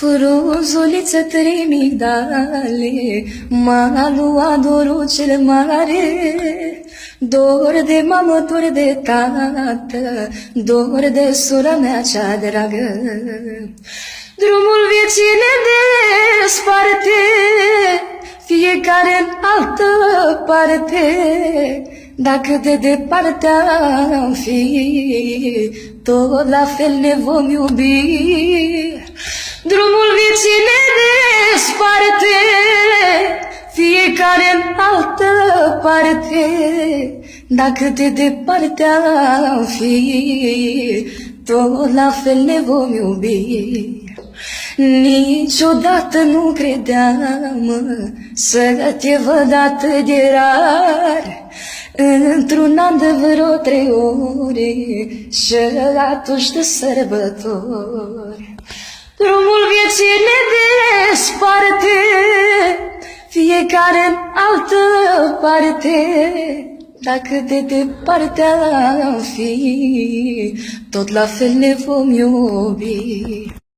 Frunzuliță trei migdale, m-a luat dorul cel mare. Dor de mamă, dor de tată, dor de sora mea cea dragă. Drumul vieții ne desparte, fiecare în altă parte. Dacă de departe am fi, tot la fel ne vom iubi. Drumul vieții ne desparte, fiecare în altă parte. Dacă de departe am fi, tot la fel ne vom iubi. Niciodată nu credeam să te văd atât de rar, într-un an de vreo 3 ore și atunci de sărbători. Drumul vieții ne desparte, fiecare în altă parte. Dacă de departe am fi, tot la fel ne vom iubi.